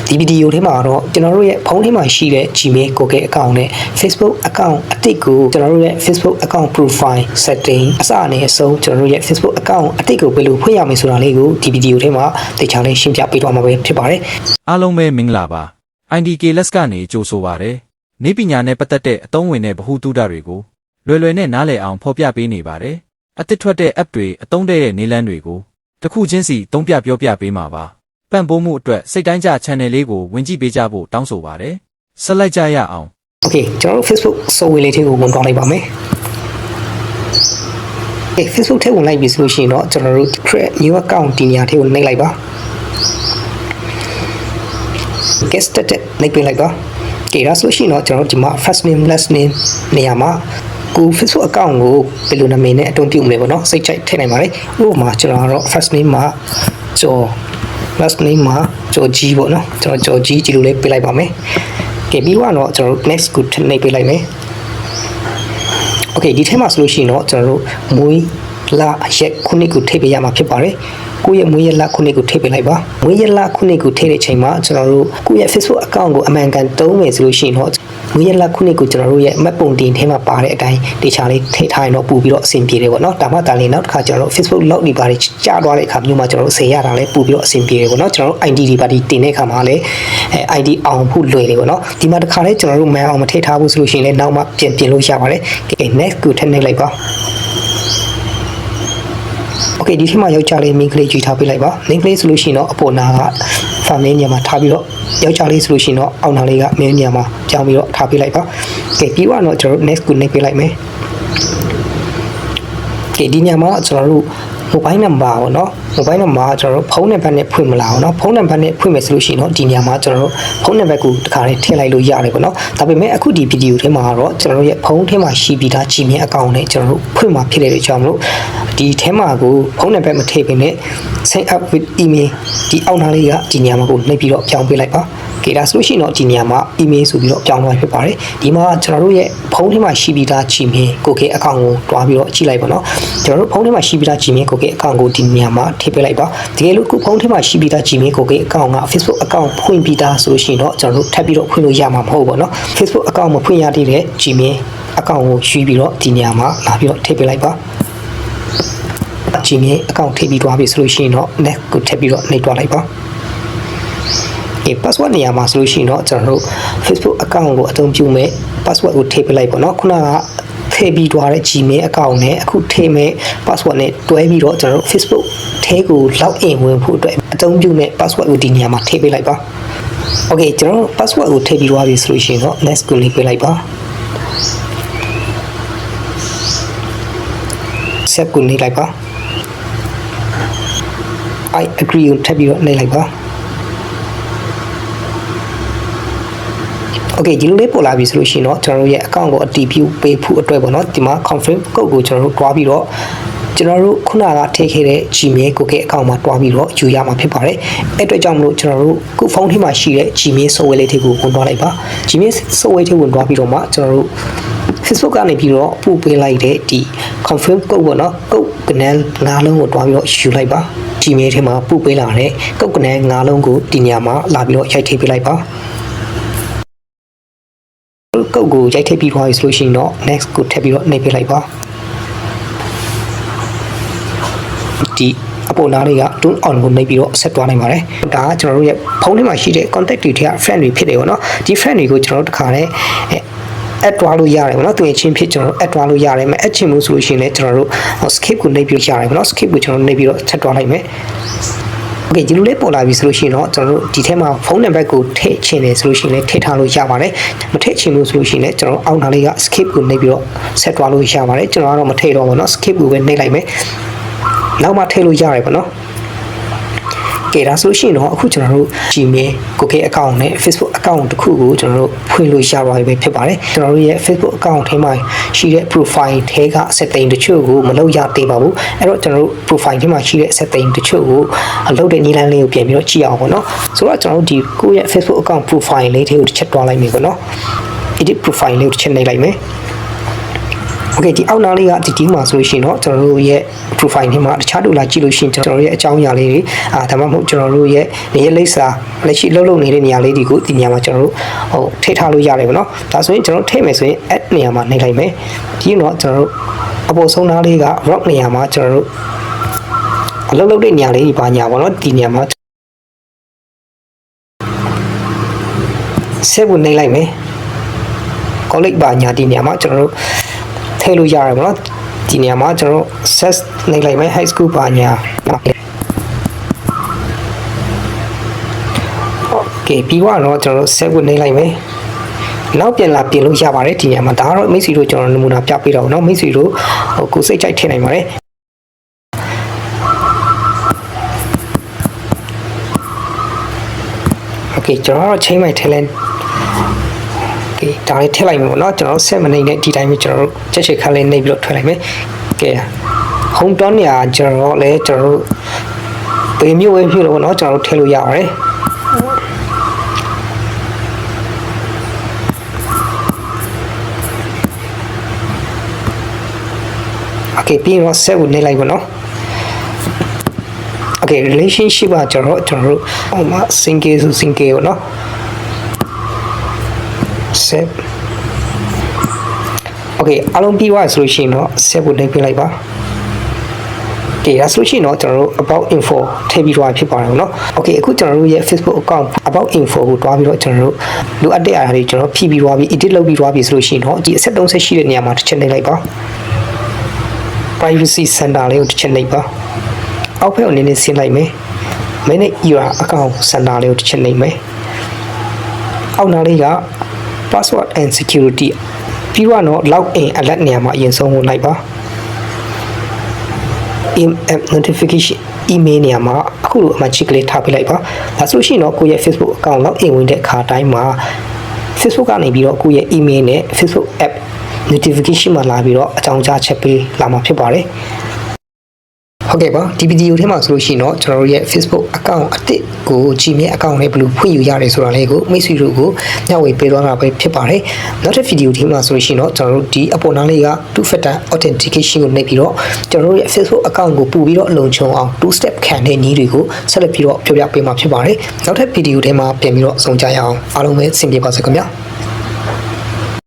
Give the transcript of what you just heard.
ဒီဗီဒီယိုထဲမှာတော့ကျွန်တော်တို့ရဲ့ဖုန်းထဲမှာရှိတဲ့ Gmail Google account နဲ့ Facebook account အတိတ်ကိုကျွန်တော်တို့ရဲ့ Facebook account profile setting အစအနေအဆုံးကျွန်တော်တို့ရဲ့ Facebook account အတိတ်ကိုဘယ်လိုဖွင့်ရမလဲဆိုတာလေးကိုဒီဗီဒီယိုထဲမှာတေချာလေးရှင်းပြပေးသွားမှာပဲဖြစ်ပါတယ်အားလုံးပဲမင်္ဂလာပါ IDK Let's ကနေကြိုဆိုပါရစေနေပညာနဲ့ပတ်သက်တဲ့အသုံးဝင်တဲ့ဗဟုသုတတွေကိုလွယ်နဲ့နားလည်အောင်ဖော်ပြပေးနေပါတယ်အသစ်ထွက်တဲ့ app တွေအသုံးတဲ့နေလန်းတွေကိုတစ်ခုချင်းစီသုံးပြပြောပြပေးမှာပါပံ့ပိုးမှုအတွက်စိတ်တိုင်းကျ channel လေးကိုဝင်ကြည့်ပေးကြဖို့တောင်းဆိုပါတယ်ဆက်လိုက်ကြရအောင် Okay ကျွန်တော်တို့ Facebook ဆိုဝေလေးတွေကိုဝင်သွားလိုက်ပါမယ်Facebook ထဲဝင်လိုက်ပြီဆိုလို့ရှိရင်တော့ကျွန်တော်တို့ create new account ဒီနေရာထဲကိုနှိပ်လိုက်ပါ get started နှိပ်ပေးလိုက်ပါကဲဒါဆိုလို့ရှိရင်တော့ကျွန်တော်တို့ဒီမှာ first name last name နေရာမှာကို Facebook account ကိုဘယ်လိုနာမည်နဲ့အသုံးပြုမလဲပေါ့နော်စိတ်ချိုက်ထည့်နိုင်ပါတယ်ဥပမာကျွန်တော်ကတော့ first name မှာကျော် last name မှာကျော်ကြီးပေါ့နော်ကျွန်တော်ကျော်ကြီးဒီလိုလေးပေးလိုက်ပါမယ်ကဲပြီးတော့ကျွန်တော်တို့ next ကိုနှိပ်ပေးလိုက်မယ် Okay ဒီထဲမှာဆိုလို့ရှိရင်တော့ကျွန်တော်တို့မွေးလရက်ခုနှစ်ကိုထည့်ပေးရမှာဖြစ်ပါတယ်ကိုယ့်ရဲ့မွေးရလခုနှစ်ကိုထည့်ပေးလိုက်ပါမွေးရလခုနှစ်ကိုထည့်တဲ့အချိန်မှာကျွန်တော်တို့ကိုယ့်ရဲ့ Facebook account ကိုအမှန်ကန်တုံးမယ်ဆိုလို့ရှိရင်တော့မွေးရလခုနှစ်ကိုကျွန်တော်တို့ရဲ့မှတ်ပုံတင်ထဲမှာပါတဲ့အတိုင်းတေချာလေးထည့်ထားရင်တော့ပို့ပြီးတော့အဆင်ပြေတယ်ပေါ့နော်ဒါမှတားလေးနောက်တစ်ခါကျွန်တော်တို့ Facebook log တွေပါကြာသွားတဲ့အခါမျိုးမှာကျွန်တော်တို့ဆယ်ရတာလည်းပို့ပြီးတော့အဆင်ပြေတယ်ပေါ့နော်ကျွန်တော်တို့ ID တွေပါတင်တဲ့အခါမှာလည်းID အောင်ဖို့လွယ်တယ်ပေါ့နော်ဒီမှာတစ်ခါလေးကျွန်တော်တို့မှန်အောင်မထည့်ထားဘူးဆိုလို့ရှိရင်လည်းနောက်မှပြင်လို့ရပါတယ်ကဲ next ကိုထည့်နေလိုက်ပါ Okay ဒီထဲမှာယောက်ျားလေး main ကလေးကြည့်ထားပေးလိုက်ပါ main ကလေးဆိုလို့ရှိရင်တော့အပေါ်နာက family ညမှာထားပြီးတော့ယောက်ျားလေးဆိုလို့ရှိရင်တော့အောက်နာလေးက main ညမှာကြောင်းပြီးတော့ထားပေးလိုက်ပါကဲပြီးတော့ကျွန်တော်တို့ next ကိုနှိပ်ပေးလိုက်မယ်ကဲဒီညမှာကျွန်တော်တို့ mobile number ပေါ့နော် mobile number ကျွန်တော်တို့ဖုန်းနံပါတ်နဲ့ဖွင့်မလာအောင်เนาะဖုန်းနံပါတ်နဲ့ဖွင့်မယ်ဆိုလို့ရှိရင်တော့ဒီညမှာကျွန်တော်တို့ဖုန်းနံပါတ်ကိုတစ်ခါလေးထည့်လိုက်လို့ရတယ်ပေါ့နော်ဒါပေမဲ့အခုဒီဗီဒီယိုထဲမှာတော့ကျွန်တော်တို့ရဲ့ဖုန်းထဲမှာရှိပြီးသား Gmail account နဲ့ကျွန်တော်တို့ဖွင့်မှာဖြစ်တဲ့အကြောင်းမလို့ဒီထဲမှာကိုဖုန်းနံပါတ်မထည့်ဘဲနဲ့ sign up with email ဒီအောက်နားလေးကဒီညမှာကိုနှိပ်ပြီးတော့ပြောင်းပေးလိုက်ပါကဲဒါဆိုလို့ရှိရင်တော့ဒီနေရာမှာ email ဆိုပြီးတော့ပြောင်းသွားဖြစ်ပါတယ်ဒီမှာကျွန်တော်တို့ရဲ့ဖုန်းထဲမှာရှိပြီးသား Gmail Google account ကိုတွားပြီးတော့ကြည့်လိုက်ပါတော့ကျွန်တော်တို့ဖုန်းထဲမှာရှိပြီးသား Gmail Google account ကိုဒီနေရာမှာထည့်ပေးလိုက်ပါတကယ်လို့ကိုဖုန်းထဲမှာရှိပြီးသား Gmail Google account က Facebook account ဖွင့်ပြီးသားဆိုလို့ရှိရင်တော့ကျွန်တော်တို့ထပ်ပြီးတော့ဖွင့်လို့ရမှာမဟုတ်ပါတော့ Facebook account မဖွင့်ရသေးတဲ့ Gmail account ကိုရွှေ့ပြီးတော့ဒီနေရာမှာလာပြီးတော့ထည့်ပေးလိုက်ပါ Gmail account ထည့်ပြီးသွားပြီဆိုလို့ရှိရင်တော့ next ကိုထည့်ပြီးတော့နှိပ်သွားလိုက်ပါpassword နေရာမှာဆိုလို့ရှိရင်တော့ကျွန်တော်တို့ Facebook account ကိုအသုံးပြုမဲ့ password ကိုထည့်ပေးလိုက်ပေါ့နော်ခုနကထည့်ပြီးသွားတဲ့ Gmail account နဲ့အခုထည့်မဲ့ password နဲ့တွဲပြီးတော့ကျွန်တော်တို့ Facebook ထဲကို log in ဝင်ဖို့အတွက်အသုံးပြုမဲ့ password ကိုဒီနေရာမှာထည့်ပေးလိုက်ပါ Okay ကျွန်တော်တို့ password ကိုထည့်ပြီးသွားပြီဆိုလို့ရှိရင်တော့ next ကိုနှိပ်ပေးလိုက်ပါ save ကိုနှိပ်လိုက်ပါ I agree ကိုထပ်ပြီးတော့နှိပ်လိုက်ပါOkay ဒီလိုလေးပေါ်လာပြီဆိုလို့ရှိရင်တော့ကျွန်တော်တို့ရဲ့ account ကိုအတည်ပြုပေးဖို့အတွက်ပေါ့နော်ဒီမှာ confirm code ကိုကျွန်တော်တို့တွားပြီးတော့ကျွန်တော်တို့ခုနကထည့်ခဲ့တဲ့ Gmail Google account မှာတွားပြီးတော့ယူရမှာဖြစ်ပါတယ်အဲ့အတွက်ကြောင့်မလို့ကျွန်တော်တို့ခုဖုန်းထဲမှာရှိတဲ့ Gmail software လေးတွေကိုဝင်သွားလိုက်ပါ Gmail software တွေဝင်သွားပြီးတော့မှကျွန်တော်တို့ Facebook ကနေပြီးတော့ပို့ပေးလိုက်တဲ့ဒီ confirm code ပေါ့နော် code ကနန်း9လုံးကိုတွားပြီးတော့ယူလိုက်ပါ Gmail ထဲမှာပို့ပေးလာတဲ့ code ကနန်း9လုံးကိုဒီညမှာလာပြီးတော့ရိုက်ထည့်ပေးလိုက်ပါကုတ်ကိုရိုက်ထည့်ပြီးသွားပြီဆိုလို့ရှိရင်တော့ next ကိုထည့်ပြီးတော့နှိပ်ပေးလိုက်ပါဒီအပေါ်နားလေးက turn on ကိုနှိပ်ပြီးတော့ဆက်သွားနိုင်ပါတယ်ဒါကကျွန်တော်တို့ရဲ့ဖုန်းထဲမှာရှိတဲ့ contact တွေထဲက friend တွေဖြစ်တယ်ပေါ့နော်ဒီ friend တွေကိုကျွန်တော်တို့တခါနဲ့ add သွားလို့ရတယ်ပေါ့နော်သူရဲ့ချင်းဖြစ်ကျွန်တော်တို့ add သွားလို့ရတယ်မယ် add ချင်လို့ဆိုလို့ရှိရင်လည်းကျွန်တော်တို့ skip ကိုနှိပ်ပြီးရတယ်ပေါ့နော် skip ကိုကျွန်တော်နှိပ်ပြီးတော့ဆက်သွားလိုက်မယ်Okay ဒီလိုလေးပေါ်လာပြီဆိုလို့ရှိရင်တော့ကျွန်တော်တို့ဒီထဲမှာဖုန်းနံပါတ်ကိုထည့်ချင်တယ်ဆိုလို့ရှိရင်လည်းထည့်ထားလို့ရပါတယ်မထည့်ချင်လို့ဆိုလို့ရှိရင်လည်းကျွန်တော်အောက်နားလေးက skip ကိုနှိပ်ပြီးတော့ဆက်သွားလို့ရပါတယ်ကျွန်တော်ကတော့မထည့်တော့ဘူးเนาะ skip ကိုပဲနှိပ်လိုက်မယ်နောက်မှထည့်လို့ရတယ်ပေါ့နော်ကဲဒါဆိုလို့ရှိရင်တော့အခုကျွန်တော်တို့ Gmail Google account နဲ့ Facebook account တစ်ခုကိုကျွန်တော်တို့ဖွင့်လို့ရပါပြီဖြစ်ပါတယ်ကျွန်တော်တို့ရဲ့ Facebook account ထဲမှာရှိတဲ့ profile ထဲက setting တချို့ကိုမလုပ်ရသေးပါဘူးအဲ့တော့ကျွန်တော်တို့ profile ထဲမှာရှိတဲ့ setting တချို့ကိုလုပ်တဲ့နည်းလမ်းလေးကိုပြန်ပြီးတော့ကြည့်အောင်ပေါ့နော်ဆိုတော့ကျွန်တော်တို့ဒီကိုယ့်ရဲ့ Facebook account profile လေးတွေကိုတစ်ချက်တွားလိုက်မယ်ပေါ့နော် edit profile လေးကိုတစ်ချက်နှိပ်လိုက်မယ်Okay ဒီအောက်နားလေးကဒီမှာဆိုလို့ရှိရင်တော့ကျွန်တော်တို့ရဲ့ profile ထဲမှာတခြားတို့လာကြည့်လို့ရှိရင်ကျွန်တော်တို့ရဲ့အကြောင်းအရာလေးတွေဒါမှမဟုတ်ကျွန်တော်တို့ရဲ့နေရာလိပ်စာလက်ရှိလုပ်နေတဲ့နေရာလေးတွေကိုဒီနေရာမှာကျွန်တော်တို့ထည့်ထားလို့ရတယ်ပေါ့နော်ဒါဆိုရင်ကျွန်တော်ထည့်မယ်ဆိုရင် add နေရာမှာနှိပ်လိုက်မယ်ဒီတော့ကျွန်တော်တို့အပေါ်ဆုံးသားလေးက rock နေရာမှာကျွန်တော်တို့အလုပ်လုပ်တဲ့နေရာလေးဒီပါညာပေါ့နော်ဒီနေရာမှာဆက်ဝင်နှိပ်လိုက်မယ် college ပါညာဒီနေရာမှာကျွန်တော်တို့ထည့်လို့ရတယ်ပေါ့နော်ဒီနေရာမှာကျွန်တော်တို့ set နှိပ်လိုက်မယ် high school ပါညာOkay ပြီးတော့ကျွန်တော်တို့ set ဝင်နှိပ်လိုက်မယ်နောက်ပြန်လာပြင်လို့ရပါတယ်ဒီနေရာမှာဒါကတော့မိတ်ဆွေတို့ကျွန်တော်နမူနာပြပေးတော့เนาะမိတ်ဆွေတို့ကိုစိတ်ကြိုက်ထည့်နိုင်ပါတယ် Okay ကျွန်တော်တို့ချိန်မိုက်ထည့်လိုက်Okay ဒါလေးထည့်လိုက်မယ်ပေါ့เนาะကျွန်တော်7မိနစ်နဲ့ဒီတိုင်းပဲကျွန်တော်တို့ချက်ချက်ခါလေးနှိပ်ပြီးတော့ထွက်လိုက်မယ် Okay home turn နေရာကျွန်တော်လည်းကျွန်တော်တို့ပေမျိုးဝဲဖြစ်လို့ပေါ့เนาะကျွန်တော်တို့ထည့်လို့ရပါတယ်Okay ပြီးတော့ဆက်ဝင်နေလိုက်ပါနော် Okay relationship ကကျွန်တော်တို့ဟိုမှာ single ဆို single ပေါ့နော် set Okay အားလုံးပြီးသွားဆိုလို့ရှိရင်တော့ set ကိုနှိပ်ပြလိုက်ပါ Okay ဒါဆိုလို့ရှိရင်တော့ကျွန်တော်တို့ about info ထည့်ပြီးတော့ဖြစ်ပါတယ်ပေါ့နော် Okay အခုကျွန်တော်တို့ရဲ့ Facebook account about info ကိုတွားပြီးတော့ကျွန်တော်တို့လိုအပ်တဲ့အရာတွေကျွန်တော်ဖြည့်ပြီးသွားပြီး edit လုပ်ပြီးသွားပြီးဆိုလို့ရှိရင်တော့ဒီအဆက်30ရှိတဲ့နေရာမှာတစ်ချက်နှိပ်လိုက်ပါprivacy center လေးကိုတစ်ချက်နှိပ်ပါအောက်ဘက်အနေနဲ့ဆင်းလိုက်မယ် manage your account center လေးကိုတစ်ချက်နှိပ်မယ်အောက်နားလေးက password and security ပြီးတော့ log in alert နေရာမှာအရင်ဆုံးကိုလိုက်ပါ app notification email နေရာမှာအခုလိုအမှတ်ချစ်ကလေးထားပေးလိုက်ပါဒါဆိုရှင်တော့ကိုယ့်ရဲ့ Facebook account log in ဝင်တဲ့အခါတိုင်းမှာ Facebook ကနေပြီးတော့ကိုယ့်ရဲ့ email နဲ့ Facebook app notification မှာလာပြီးတော့အကြောင်းကြားချက်ပေးလာမှာဖြစ်ပါတယ်ဟုတ်ကဲ့ပါဒီဗီဒီယိုထဲမှာဆိုလို့ရှိရင်တော့ကျွန်တော်တို့ရဲ့ Facebook account အသစ်ကို Gmail account နဲ့ဘယ်လိုဖွင့်ယူရလဲဆိုတာလေးကိုမိတ်ဆွေတို့ကိုညှဝေပေးသွားတာပဲဖြစ်ပါတယ်နောက်တစ်ဗီဒီယိုထဲမှာဆိုလို့ရှိရင်တော့ကျွန်တော်တို့ဒီအပေါ်နားလေးက two factor authentication ကိုနှိပ်ပြီးတော့ကျွန်တော်တို့ရဲ့ Facebook account ကိုပို့ပြီးတော့အလုံခြုံအောင် two step ခံတဲ့နည်းတွေကိုဆက်လက်ပြီးတော့ပြောပြပေးမှာဖြစ်ပါတယ်နောက်ထပ်ဗီဒီယိုထဲမှာပြန်ပြီးတော့ဆုံကြရအောင်အားလုံးပဲဆင်ပြေပါစေခင်ဗျာ